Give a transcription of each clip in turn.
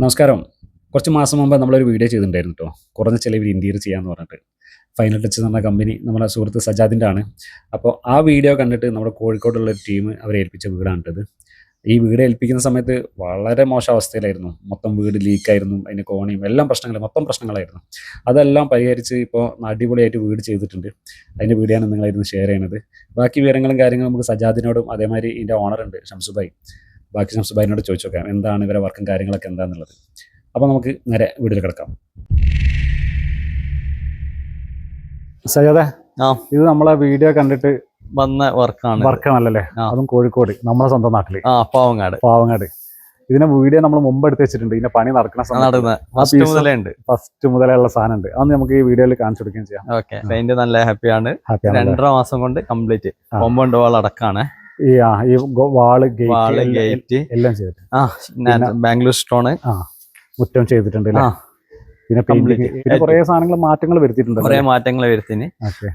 നമസ്കാരം. കുറച്ച് മാസം മുമ്പ് നമ്മളൊരു വീഡിയോ ചെയ്തിട്ടുണ്ടായിരുന്നു കേട്ടോ. കുറഞ്ഞ ചിലവിൽ ഇന്റീരിയർ ചെയ്യാന്ന് പറഞ്ഞിട്ട്. ഫൈനൽ ടച്ച് എന്ന് പറഞ്ഞ കമ്പനി നമ്മുടെ സുഹൃത്ത് സജാദിൻ്റെ ആണ്. അപ്പോൾ ആ വീഡിയോ കണ്ടിട്ട് നമ്മുടെ കോഴിക്കോടുള്ള ഒരു ടീം അവരെ ഏൽപ്പിച്ച വീടാണിട്ടത്. ഈ വീട് ഏൽപ്പിക്കുന്ന സമയത്ത് വളരെ മോശം അവസ്ഥയിലായിരുന്നു. മൊത്തം വീട് ലീക്കായിരുന്നു. അതിൻ്റെ കോണിയും എല്ലാം മൊത്തം പ്രശ്നങ്ങളായിരുന്നു. അതെല്ലാം പരിഹരിച്ച് ഇപ്പോൾ അടിപൊളിയായിട്ട് വീട് ചെയ്തിട്ടുണ്ട്. അതിൻ്റെ വീഡിയോയാണ് നിങ്ങളായിരുന്നു ഷെയർ ചെയ്യണത്. ബാക്കി വിവരങ്ങളും കാര്യങ്ങളും നമുക്ക് സജാദിനോടും അതേമാതിരി ഇതിൻ്റെ ഓണറുണ്ട് ഷംസുബായി. ബാക്കി ഷംസുബായിനോട് ചോദിച്ചു നോക്കാം എന്താണ് ഇവരെ വർക്കും കാര്യങ്ങളൊക്കെ എന്താണെന്നുള്ളത്. അപ്പോൾ നമുക്ക് നേരെ വീട്ടിൽ കിടക്കാം. സജാദേ, ഇത് നമ്മളെ വീഡിയോ കണ്ടിട്ട് വന്ന വർക്കാണല്ലേ? അതും കോഴിക്കോട്, നമ്മളെ സ്വന്തം നാട്ടില് പാവങ്ങാട്. ഇതിനെ വീഡിയോ നമ്മൾ മുമ്പ് എടുത്ത് വെച്ചിട്ടുണ്ട്. ഇതിന്റെ പണി നടക്കുന്ന സമയത്ത് ഫസ്റ്റ് മുതലേ ഉള്ള സാധനം ഉണ്ട്. അന്ന് നമുക്ക് ഈ വീഡിയോയിൽ കാണിച്ചു കൊടുക്കുകയും ചെയ്യാം. നല്ല ഹാപ്പിയാണ്. 2.5 മാസം കൊണ്ട് കംപ്ലീറ്റ് കോമ്പൗണ്ട് വാൾ അടക്കാണ്. ഈ വാള് ഗേറ്റ് എല്ലാം ചെയ്തിട്ട് ബാംഗ്ലൂർ സ്റ്റോണ് മുറ്റം ചെയ്തിട്ടുണ്ട്. പിന്നെ കുറെ സാധനങ്ങൾ മാറ്റങ്ങൾ വരുത്തിയിട്ടുണ്ട്.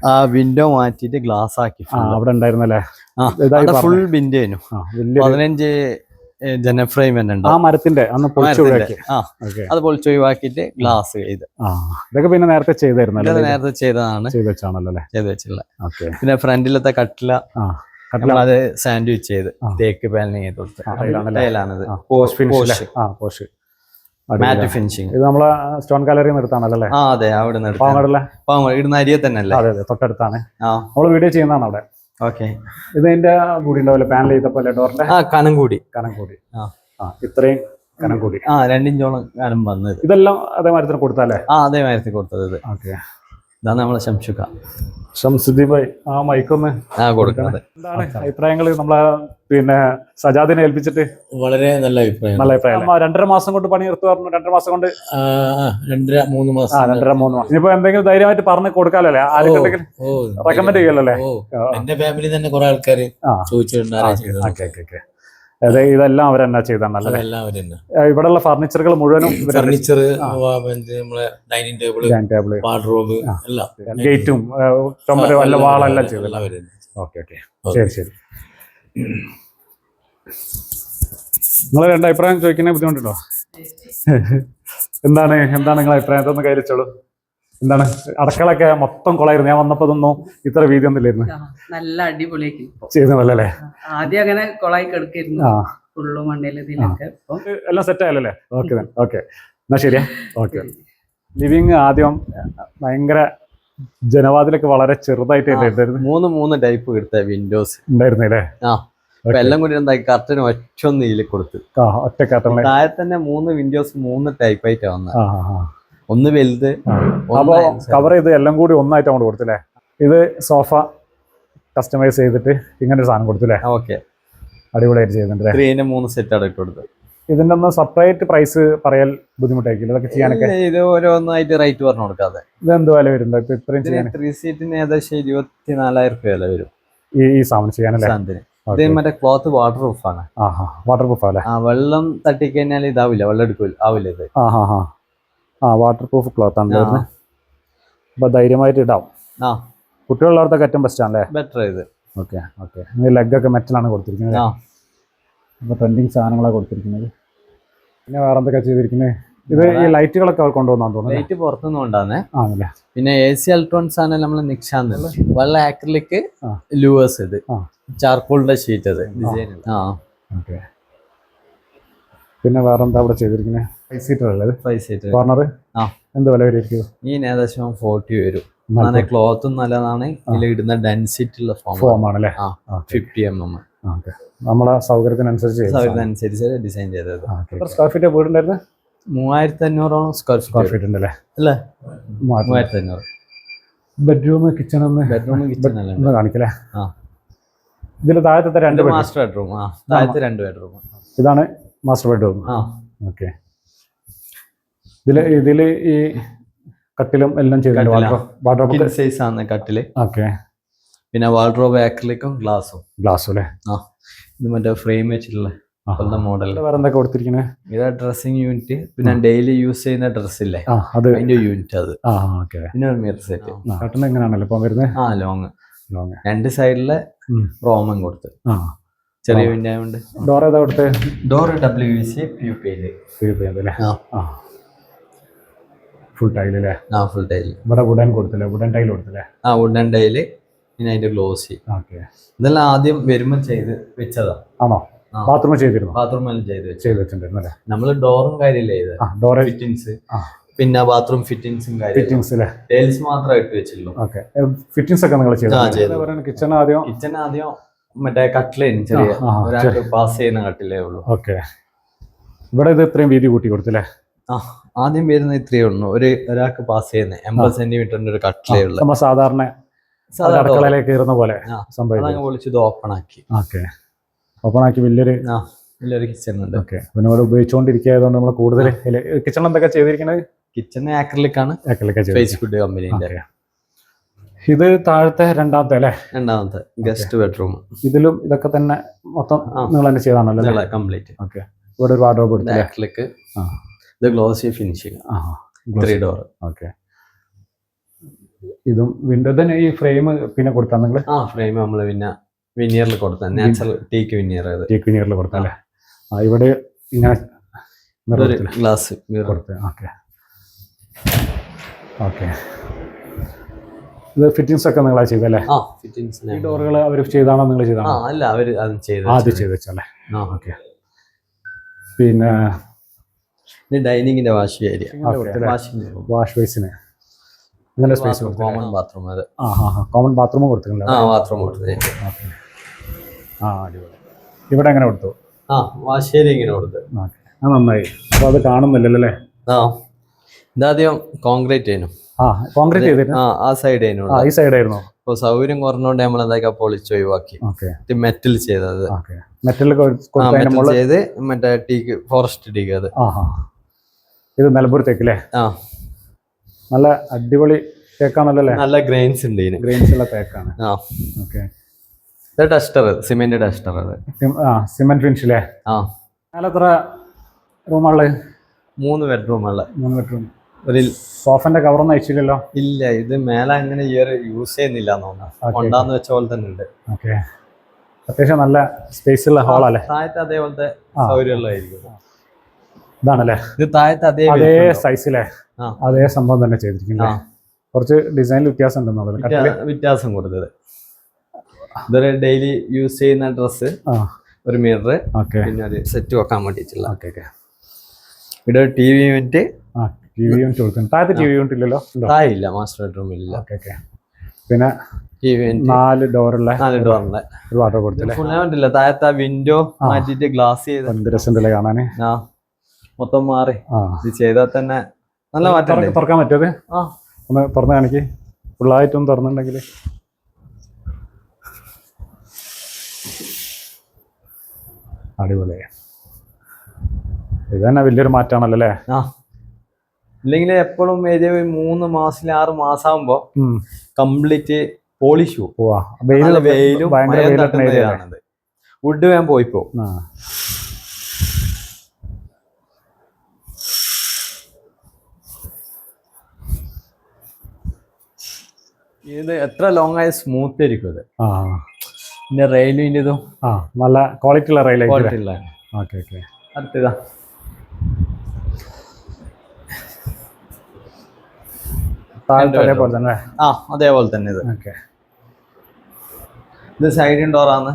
ആ വിൻഡോ മാറ്റിട്ട് ഗ്ലാസ് ആക്കി അവിടെ ഉണ്ടായിരുന്നല്ലേ? ഫുൾ വിൻഡോ 15 ജനഫ്രെയിം ഉണ്ട്. ആ മരത്തിന്റെ അന്ന് അത് പൊളിച്ച് ഒഴിവാക്കിട്ട് ഗ്ലാസ് ചെയ്ത്. ഇതൊക്കെ പിന്നെ നേരത്തെ ചെയ്തായിരുന്നു? നേരത്തെ ചെയ്തതാണ്. ചെയ്ത് വെച്ചാണല്ലോ ചെയ്ത് വെച്ചുള്ള. പിന്നെ ഫ്രണ്ടിലത്തെ കട്ടില അത് സാൻഡ്വിച്ച് ചെയ്ത് തേക്ക് പാനലിങ് ചെയ്ത് കൊടുത്ത്. മാറ്റ് ഫിനിഷിംഗ്. ഇത് നമ്മളെ സ്റ്റോൺ ഗാലറി നിർത്താണല്ലേ? അതെ, അവിടെ ഇടുന്ന അരിയെ തന്നെ അല്ലേ? അതെ, തൊട്ടടുത്താണ്. നമ്മള് വീഡിയോ ചെയ്യുന്നതാണ് അവിടെ. ഓക്കെ. ഇത് അതിന്റെ കൂടി ഉണ്ടാവില്ല, പാനൽ ചെയ്തപ്പോലെ ഡോറിന്റെ കനം കൂടി. ഇത്രയും കനം കൂടി 2 ഇഞ്ചോളം കനം വന്നത്. ഇതെല്ലാം അതേമാതിരി തന്നെ കൊടുത്താലേ? അതേമാതിരി കൊടുത്തത്. ഓക്കെ. ഇതാണ് നമ്മളെ ഷംസുദ്ദീൻ ഭായി. ആ മൈക്കൊന്ന് കൊടുക്കുന്നത്. എന്താണ് അഭിപ്രായങ്ങൾ നമ്മളെ പിന്നെ സജാദിനെ ഏൽപ്പിച്ചിട്ട്? വളരെ നല്ല അഭിപ്രായം. 2.5 മാസം കൊണ്ട് പണി എടുത്തു പറഞ്ഞു. 2.5 മാസം കൊണ്ട് 2.5-3 മാസം. 2.5-3 മാസം. ഇനിയിപ്പോ എന്തെങ്കിലും ധൈര്യമായിട്ട് പറഞ്ഞ് കൊടുക്കാലല്ലേ? ആരെങ്കിലും റെക്കമെൻഡ് ചെയ്യല്ലേ? എന്റെ ഫാമിലി തന്നെ കുറെ ആൾക്കാര് ചോദിച്ചിട്ടുണ്ട്. അതെ, ഇതെല്ലാം അവരെന്നാ ചെയ്താണ്? ഇവിടെയുള്ള ഫർണിച്ചറുകൾ മുഴുവനും ഫർണിച്ചർ, നമ്മളെ ഡൈനിങ് ടേബിള്, വാർഡ്രോബ് എല്ലാം, ഗേറ്റും വല്ല വാളെല്ലാം ചെയ്തത്. ഓക്കെ. ശരി. നിങ്ങൾ 2 അഭിപ്രായം ചോദിക്കുന്ന ബുദ്ധിമുട്ടുണ്ടോ? എന്താണ് നിങ്ങളെ അഭിപ്രായം? ഇതൊന്ന് കയ്യിലിച്ചോളൂ. എന്താണ് അടക്കളൊക്കെ മൊത്തം കൊളായിരുന്നു. ഞാൻ വന്നപ്പോ ഇതൊന്നും ഇത്ര വീതി ഒന്നും ഇല്ലായിരുന്നു. നല്ല അടിപൊളിയാക്കി ചെയ്തല്ലേ? ആദ്യം അങ്ങനെ കൊളായി കിടക്കായിരുന്നു. ഫുള്ള് മണ്ണിൽ എല്ലാം സെറ്റ് ആയല്ലേ? ഓക്കെ. എന്നാ ശരിയാ. ഓക്കെ. ലിവിങ് ആദ്യം ഭയങ്കര ജനവാതിലൊക്കെ വളരെ ചെറുതായിട്ട് 3 ടൈപ്പ് എടുത്ത വിൻഡോസ് ഉണ്ടായിരുന്നല്ലേ? എല്ലാം കൂടി എന്താക്കി കർട്ടന് ഒറ്റ കൊടുത്ത്. ഒറ്റ കർട്ടൻ താഴെ തന്നെ 3 വിൻഡോസ് 3 ടൈപ്പ് ആയിട്ട് വന്നത്. ഒന്ന് വലുത്. അപ്പൊ കവർ ചെയ്ത് എല്ലാം കൂടി ഒന്നായിട്ട് അങ്ങോട്ട് കൊടുത്തില്ലേ? ഇത് സോഫ കസ്റ്റമൈസ് ചെയ്തിട്ട് ഇങ്ങനെ ഒരു സാധനം കൊടുത്തില്ലേ? ഓക്കെ. അടിപൊളിയായിട്ട് ചെയ്തിട്ടുണ്ട്. 3 സെറ്റ് അവിടെ കൊടുത്ത്. ഇതിന്റെ ഒന്ന് സെപ്പറേറ്റ് പ്രൈസ് പറയാൻ ബുദ്ധിമുട്ടായിരിക്കും ഇതൊക്കെ ചെയ്യാനൊക്കെ? ഇത് ഓരോന്നായിട്ട് റേറ്റ് പറഞ്ഞു കൊടുക്കാതെ. ഇത് എന്ത് വില വരുന്നുണ്ട് ഇപ്പൊ ഇത്രയും ചെയ്യാൻ? 3 സീറ്റിന് ഏകദേശം 24,000 രൂപ വില വരും ഈ സാധനം ചെയ്യാനല്ലേ? ഇത് മറ്റേ ക്ലോത്ത് വാട്ടർ പ്രൂഫ് ആണ്. വാട്ടർ പ്രൂഫ് അല്ലേ? വെള്ളം തട്ടിക്കഴിഞ്ഞാൽ ഇതാവില്ല, വെള്ളം എടുക്കില്ല, ആവില്ല ഇത്. വാട്ടർ പ്രൂഫ് ക്ലോത്ത് ആണ്. അപ്പൊ ധൈര്യമായിട്ട് ഇടാം. കുട്ടികളുള്ളവർക്ക് ഏറ്റവും ബെസ്റ്റ് ആണല്ലേ? ബെറ്റർ ഇത്. ഓക്കെ. ലെഗൊക്കെ മെറ്റലാണ് കൊടുത്തിരിക്കുന്നത്. അപ്പൊ ട്രെൻഡിങ് സാധനങ്ങളാണ് കൊടുത്തിരിക്കുന്നത്. പിന്നെ വേറെ എന്തൊക്കെ ചെയ്തിരിക്കുന്നത്? ഇത് ഈ ലൈറ്റുകളൊക്കെ അവർ കൊണ്ടുവന്നാന്ന് തോന്നുന്നു. ലൈറ്റ് പുറത്തുനിന്ന് കൊണ്ടാന്നേ. പിന്നെ AC ഇലക്ട്രോണിക്സ് ആണ് നമ്മള് നിക്ഷാന്ത്. വെള്ള ആക്രിലിക് ലൂവേഴ്സ്, ഇത് ചാർക്കോളിന്റെ ഷീറ്റ്, അത് ഡിസൈൻ. ഓക്കെ. പിന്നെ വേറെ എന്താ ഇവിടെ ചെയ്തിരിക്കുന്നത്? 5 സീറ്റർ അല്ലേ? 5 സീറ്റർ കോർണർ. എന്ത് വില വരും? ഈ ഏകദേശം 40 വരും. ക്ലോത്തും നല്ലതാണ്. ഇതിൽ ഇടുന്ന ഡെൻസിറ്റി ഉള്ള ഫോം ആണല്ലേ? 50 mm. നമ്മളെ സൗകര്യത്തിനനുസരിച്ച് ഡിസൈൻ ചെയ്തത്. സ്ക്വയർ ഫീറ്റ് വീടുണ്ടായിരുന്നു? 3500 സ്ക്വയർ ഫീറ്റ് ഉണ്ടല്ലേ? അല്ലേ? 3500. ബെഡ്റൂം കിച്ചൺ ഒന്ന് കാണിക്കല്ലേ? ഇതിൽ താഴത്തെ 2 മാസ്റ്റർ ബെഡ്റൂം. താഴത്തെ 2 ബെഡ്റൂം. ഇതാണ് മാസ്റ്റർ ബെഡ്റൂം. ഓക്കെ. ഇതില് ഈ കട്ടിലും എല്ലാം ചെയ്തിട്ടുണ്ട്. സൈസ് ആണ് കട്ടില്. ഓക്കെ. പിന്നെ വാർഡ്രോബ് ആക്രിലിക്കും ഗ്ലാസും അല്ലേ? ഇത് മറ്റേ ഫ്രെയിം വെച്ചിട്ടുള്ള മോഡൽ. വേറെ എന്തൊക്കെ കൊടുത്തിരിക്കുന്നത്? ഇത് ഡ്രസ്സിംഗ് യൂണിറ്റ്, പിന്നെ ഡെയിലി യൂസ് ചെയ്യുന്ന ഡ്രസ്സില്ലേ അതിന്റെ യൂണിറ്റ്. അത് പിന്നെ ഒരു മിറർ സെറ്റ്. എങ്ങനെയാണല്ലോ ഇപ്പൊ വരുന്നത്? ലോങ് 2 സൈഡിലെ റോമൻ കൊടുത്ത്. ചെറിയ വിൻഡോ ആയതുകൊണ്ട്. ഡോർ ഏതാ കൊടുത്ത്? ഡോർ WVC PUP അല്ലേ? ഫുൾ ടൈൽ അല്ലേ? Full tile. ഇവിടെ വുഡൻ കൊടുത്തില്ലേ? വുഡൻ ടൈൽ കൊടുത്തില്ലേ? Wooden tile. പിന്നെ അതിന്റെ ഗ്ലോസി. ഓക്കെ. ഇതെല്ലാം ആദ്യം വരുമ്പോൾ ചെയ്ത് വെച്ചതാ. ആണോ? ബാത്റൂം ചെയ്തിരുന്നു? ബാത്റൂം എല്ലാം ചെയ്ത് വെച്ചിട്ടുണ്ടായിരുന്നു അല്ലേ? നമ്മള് ഡോറും കാര്യമില്ല ചെയ്ത്. ഡോർ ഫിറ്റിങ്സ്, പിന്നെ ബാത്റൂം ഫിറ്റിങ്സും ഫിറ്റിങ്സ് അല്ലേ? ടൈൽസ് മാത്രമേ ഇട്ട് വെച്ചുള്ളൂ. ഓക്കെ. ഫിറ്റിങ്സ് ഒക്കെ നിങ്ങൾ ചെയ്തു? കിച്ചൺ ആദ്യം മറ്റേ കട്ടിലേന് ചെറിയ ഒരാൾക്ക് പാസ് ചെയ്യുന്ന കട്ടിലേ ഉള്ളൂ. ഓക്കെ. ഇവിടെ ഇത് ഇത്രയും വീതി കൂട്ടി കൊടുത്തില്ലേ? ആദ്യം വരുന്ന ഇത്രയേ ഉള്ളൂ. ഒരാൾക്ക് പാസ് ചെയ്യുന്ന 80 സെന്റിമീറ്ററിന്റെ ഒരു കട്ടിലേ ഉള്ളൂ. നമ്മൾ സാധാരണ അടുക്കളയിലേക്ക് കയറുന്ന പോലെ സംഭവം പൊളിച്ചത് ഓപ്പൺ ആക്കി. ഓക്കെ. ഓപ്പൺ ആക്കി വലിയൊരു കിച്ചൺ ഉണ്ട്. ഓക്കെ. പിന്നെ ഇവിടെ ഉപയോഗിച്ചുകൊണ്ടിരിക്കുന്നതുകൊണ്ട് നമ്മൾ കൂടുതൽ കിച്ചണിൽ എന്തൊക്കെ ചെയ്തിരിക്കുന്നത്? കിച്ചൺ ആക്രിലിക്കാണ്. ഫേസ്ബുക്ക് കമ്പനിന്റെ. ഇത് താഴത്തെ രണ്ടാമത്തെ അല്ലേ? രണ്ടാമത്തെ ഗസ്റ്റ് ബെഡ്റൂം. ഇതിലും ഇതൊക്കെ തന്നെ മൊത്തം നിങ്ങൾ തന്നെ ചെയ്താണല്ലോ? കംപ്ലീറ്റ്. ഓക്കെ. ഇവിടെ ഒരു വാർഡ്രോബ് കൊടുത്തു. ആക്രിലിക്. ഇത് ഗ്ലോസി ഫിനിഷിംഗ്. 3 ഡോർ. ഓക്കെ. ഇതും വിൻഡോ തന്നെ. ഈ ഫ്രെയിം പിന്നെ കൊടുത്താ നിങ്ങൾ? ഫ്രെയിം നമ്മള് പിന്നെ വിനിയറിൽ കൊടുത്ത നാച്ചുറൽ ടീക്ക് വിനിയർ. ടീക്ക് വിനിയറിൽ കൊടുത്തല്ലേ? ഇവിടെ ഇങ്ങനെ ഗ്ലാസ് കൊടുത്ത്. ഓക്കെ. ഓക്കെ. ഇത് ഫിറ്റിങ്സ് ഒക്കെ നിങ്ങളാ ചെയ്തല്ലേ? ഫിറ്റിങ്സ്. ഡോറുകൾ അവർ ചെയ്താണോ നിങ്ങൾ ചെയ്താണോ? അല്ല, അവര് ആദ്യം ചെയ്ത് വെച്ചല്ലേ? ഓക്കെ. പിന്നെ ഡൈനിങ്ങിന്റെ വാഷ് ഏരിയ. വാഷ് ബേസിന് ഇങ്ങനെ സ്പേസ് കോമൺ ബാത്റൂം. അത് കോമൺ ബാത്റൂം കൊടുത്തിട്ടുണ്ട്. ബാത്റൂം കൊടുത്തത്. അടിപൊളി. ഇവിടെ എങ്ങനെ കൊടുത്തു? വാഷ് ഏരിയ ഇങ്ങനെ കൊടുത്തു. നന്നായി. അപ്പൊ അത് കാണുന്നില്ലല്ലോ അല്ലേ? ഇതാദ്യം കോൺക്രീറ്റ് ചെയ്യുന്നു. കോൺക്രീറ്റ് ചെയ്തിട്ട് ആ സൈഡ് ഈ സൈഡ് ആയിരുന്നു. ഇപ്പൊ സൗകര്യം കുറഞ്ഞോണ്ട് നമ്മൾ എന്താ പൊളിച്ച് ഒഴിവാക്കി. മെറ്റൽ ചെയ്തത്. മെറ്റൽ ചെയ്ത് മറ്റേ ടീക്ക് ഫോറസ്റ്റ് ടീക്ക്. അത് ഇത് നിലമ്പൂർ തേക്ക് അല്ലേ? നല്ല അടിപൊളി തേക്കാണല്ലോ? നല്ല ഗ്രെയിൻസ് ഉണ്ട്. ഗ്രെയിൻസ് ഉള്ള തേക്കാണ്. ഓക്കെ. Duster, cement Duster. അത് സിമെന്റ് ഫിനിഷ് അല്ലേ? എത്ര റൂമുള്ളത്? 3 ബെഡ്റൂമുള്ള. 3 ബെഡ്റൂം. ഒരു സോഫന്റെ കവറൊന്നും അയച്ചില്ലല്ലോ? ഇല്ല, ഇത് മേലെ അങ്ങനെ യൂസ് ചെയ്യുന്നില്ല കൊണ്ടാന്ന് വെച്ച പോലെ തന്നെ ഉണ്ട്. ഓക്കെ. അത്യാവശ്യം നല്ല സ്പേസ് ഉള്ള ഹാളല്ലേ? താഴത്തെ അതേപോലത്തെ സൗകര്യമുള്ളതായിരിക്കും. ഇതാണല്ലേ? ഇത് താഴത്തെ അതേ സൈസിലെ അതേ സംഭവം തന്നെ ചെയ്തിരിക്കുന്നത്. കുറച്ച് ഡിസൈനിൽ വ്യത്യാസം ഉണ്ടെന്നുള്ളത്. വ്യത്യാസം കൊടുത്തത്. ഇതൊരു ഡെയിലി യൂസ് ചെയ്യുന്ന ഡ്രസ്സ്, ഒരു മിറർ, പിന്നെ ഒരു സെറ്റ് വെക്കാൻ വേണ്ടിയിട്ടുള്ള. ഇവിടെ ഒരു TV യൂണിറ്റ്. താഴത്തെ TV യൂണിറ്റ് ഇല്ലല്ലോ? താഴെയില്ല, മാസ്റ്റർ ബെഡ്റൂമില്ല. പിന്നെ 4 ഡോറുള്ള ഒരു വാർഡ്രോബ് കൊടുത്തില്ല. താഴത്തെ വിൻഡോ മാറ്റിട്ട് ഗ്ലാസ് ചെയ്ത്. എന്ത് രസമുണ്ടല്ലേ കാണാന്? മൊത്തം മാറി. ഇത് ചെയ്താൽ തന്നെ നല്ല മാറ്റം. തുറക്കാൻ പറ്റത്? ഒന്ന് തുറന്ന് കാണിക്ക്. ഫുള്ളായിട്ടൊന്ന് തുറന്നിട്ടുണ്ടെങ്കിൽ. അടിപൊളി. ഇത് തന്നെ വലിയൊരു മാറ്റാണല്ലോ അല്ലേ? ഇല്ലെങ്കിൽ എപ്പോഴും 3 മാസം 6 മാസം ആകുമ്പോ കംപ്ലീറ്റ് പോളിഷ് വെയിലും വുഡ് വേഗം പോയിപ്പോ. ഇത് എത്ര ലോങ് ആയ സ്മൂത്ത് ആയിരിക്കും ഇത്. പിന്നെ റെയിലിന്റെ ഇതും നല്ല ക്വാളിറ്റി ഉള്ള റെയിൽ. അടുത്തതാ അതേപോലെ തന്നെ. അതേപോലെ തന്നെ ഇത്. ഇത് സൈഡ് ഡോറാണ്.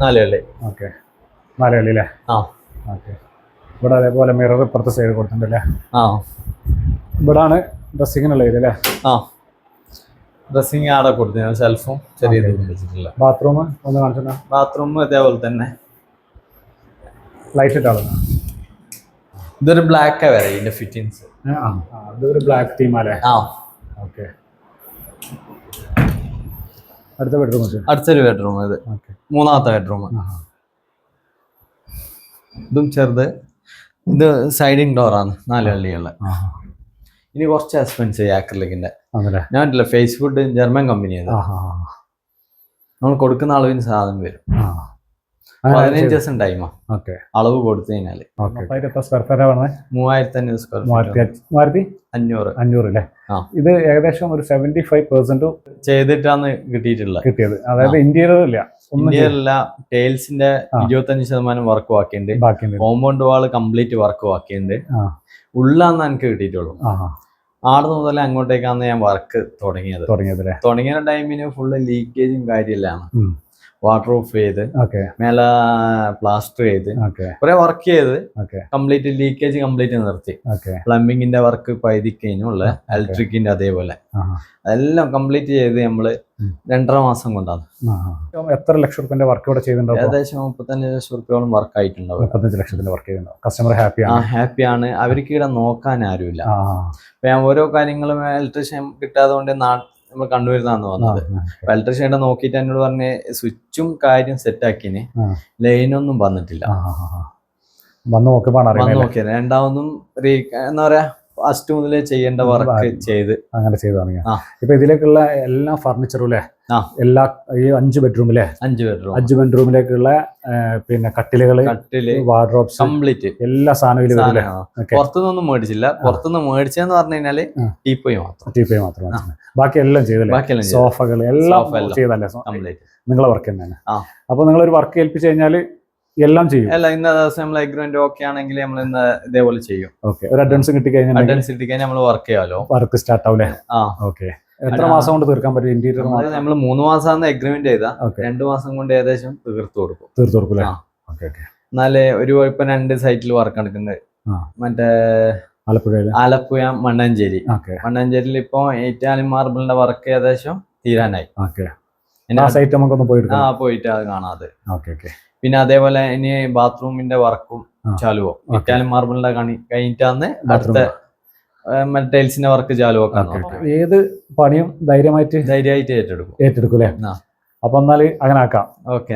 4 കളി. 4 കളി അല്ലേ? ഇവിടെ അതേപോലെ മിറർ ഇപ്പുറത്തെ സൈഡ് കൊടുത്തിട്ടുണ്ടല്ലേ? ഇവിടാണ് ഡ്രസ്സിങ്ങിനുള്ള ഏരിയ അല്ലേ? ഡ്രസ്സിങ് ആടെ കൊടുത്തു. ഷെൽഫും ചെറിയ വെച്ചിട്ടില്ല. ബാത്റൂം ഒന്ന് കാണിച്ചാ? ബാത്റൂം അതേപോലെ തന്നെ ലൈറ്റ് ഇട്ടാണ്. ഇതൊരു ബ്ലാക്ക് വരെ ഇതിന്റെ ഫിറ്റിങ്സ്. ഇതൊരു ബ്ലാക്ക് തീം അല്ലേ? ഓക്കെ. അടുത്തൊരു ബെഡ്റൂം. ഇത് 3ാമത്തെ ബെഡ്റൂം. ഇതും ചെറുത്. ഇത് സൈഡിങ് ഡോറാണ്. 4 കള്ളിയുള്ള. ഇനി കുറച്ച് എക്സ്പെൻസീവ് ആക്രിലിക്കിന്റെ. ഞാൻ ഫേസ്ബുക്ക് ജർമ്മൻ കമ്പനിയാണ്. നമ്മൾ കൊടുക്കുന്ന അളവിന് സാധനം വരും. 15 ദിവസം ടൈമാ ഓക്കെ അളവ് കൊടുത്തു കഴിഞ്ഞാല്. എത്ര സ്ക്വയർ ഫീറ്റാ പറഞ്ഞത്? 3500 സ്ക്വയർ 3500 അല്ലേ? ഇത് ഏകദേശം ഒരു 75% ചെയ്തിട്ടാണ് കിട്ടിയിട്ടുള്ളത്. കിട്ടിയത്. അതായത് ഇന്റീരിയർ ഇല്ല, ഇന്ത്യയിലല്ല, ടൈൽസിന്റെ 25% വർക്ക് ബാക്കിയുണ്ട്. കോമ്പൗണ്ട് വാള് കംപ്ലീറ്റ് വർക്ക് ബാക്കിയുണ്ട്. ഉള്ളാന്ന് എനിക്ക് കിട്ടിയിട്ടുള്ളൂ. ആടുന്ന് മുതൽ അങ്ങോട്ടേക്കാണ് ഞാൻ വർക്ക് തുടങ്ങിയ ടൈമിന് ഫുള്ള് ലീക്കേജും കാര്യമെല്ലാം. വാട്ടർ പ്രൂഫ് ചെയ്ത് മേലെ പ്ലാസ്റ്റർ ചെയ്ത് കുറെ വർക്ക് ചെയ്ത് കംപ്ലീറ്റ് ലീക്കേജ് കംപ്ലീറ്റ് നിർത്തി. പ്ലംബിങ്ങിന്റെ വർക്ക് പകുതി കഴിഞ്ഞുള്ള ഇലക്ട്രിക്കിന്റെ അതേപോലെ അതെല്ലാം കംപ്ലീറ്റ് ചെയ്ത് നമ്മള് 2.5 മാസം കൊണ്ടാണ്. എത്ര ലക്ഷം റുപ്യന്റെ വർക്ക് ഇവിടെ ചെയ്തിട്ടുണ്ടാവും? ഏകദേശം 35 ലക്ഷം റുപ്യോളം വർക്ക് ആയിട്ടുണ്ടാവും. 35 ലക്ഷത്തിന്റെ വർക്ക് ചെയ്യുന്നുണ്ടാവും. കസ്റ്റമർ ഹാപ്പിയാണ്. അവർക്ക് ഇവിടെ നോക്കാൻ ആരുമില്ല. ഞാൻ ഓരോ കാര്യങ്ങളും ഇലക്ട്രീഷ്യൻ കിട്ടാതെ കൊണ്ട് നമ്മൾ കണ്ടുവരുന്നതാന്ന് വന്നത്. ഇലക്ട്രീഷ്യനെ നോക്കിയിട്ട് എന്നോട് പറഞ്ഞ് സ്വിച്ചും കാര്യം സെറ്റ് ആക്കിന്, ലൈനൊന്നും വന്നിട്ടില്ല. വന്ന് നോക്കിയാൽ രണ്ടാമതും എന്താ പറയാ ഫസ്റ്റ് മുതലേ ചെയ്യേണ്ട വർക്ക് ചെയ്ത് അങ്ങനെ ചെയ്തു തുടങ്ങി. ഇപ്പൊ ഇതിലേക്കുള്ള എല്ലാ ഫർണിച്ചറും അല്ലേ? എല്ലാ ഈ 5 ബെഡ്റൂമിലെ 5 ബെഡ്റൂമിലേക്കുള്ള പിന്നെ കട്ടില്, വാർഡ്രോബ്സ് കംപ്ലീറ്റ് എല്ലാ സാധനവും പുറത്തുനിന്നൊന്നും മേടിച്ചില്ല. പുറത്തുനിന്ന് മേടിച്ചെന്ന് പറഞ്ഞു കഴിഞ്ഞാല് ടീപ്പോയി മാത്രം ബാക്കി എല്ലാം ചെയ്തല്ലേ? സോഫകൾ എല്ലാം ചെയ്തല്ലേ? നിങ്ങളെ വർക്ക് തന്നെയാണ്. അപ്പൊ നിങ്ങളൊരു വർക്ക് ഏൽപ്പിച്ചു കഴിഞ്ഞാല് എല്ലാം ചെയ്യും. അല്ല, ഇന്ന ദിവസം നമ്മൾ എഗ്രിമെന്റ് ഓക്കെ ആണെങ്കിൽ നമ്മൾ ഇന്ന് ഇതേപോലെ ചെയ്യും. ഒരു അഡ്വാൻസ് കിട്ടിക്കഴിഞ്ഞാൽ നമ്മൾ വർക്ക് ചെയ്യാലോ. വർക്ക് സ്റ്റാർട്ട് ആവില്ലേ? ഓക്കെ. എത്ര മാസം കൊണ്ട് തീർക്കാൻ പറ്റും ഇന്റീരിയർ? നമ്മൾ 3 മാസമാണ് എഗ്രിമെന്റ് ചെയ്താ 2 മാസം കൊണ്ട് ഏകദേശം തീർത്തു കൊടുക്കും. എന്നാലേ ഇപ്പൊ 2 സൈറ്റിൽ വർക്ക് നടക്കുന്നത്. മറ്റേ ആലപ്പുഴ മണ്ണഞ്ചേരിയിൽ ഇപ്പൊ ഏറ്റാലിൻ മാർബിളിന്റെ വർക്ക് ഏകദേശം തീരാനായി. പോയിട്ട് അത് കാണാതെ. പിന്നെ അതേപോലെ ഇനി ബാത്റൂമിന്റെ വർക്കും ചാലുവോ. ഇറ്റാലിയൻ മാർബിളിന്റെ കഴിഞ്ഞിട്ടാന്ന് അടുത്ത ടൈൽസിന്റെ വർക്ക് ചാലുവോ. ഏത് പണിയും ധൈര്യമായിട്ട് ഏറ്റെടുക്കും. അപ്പൊ എന്നാല് അങ്ങനെ ആക്കാം. ഓക്കെ.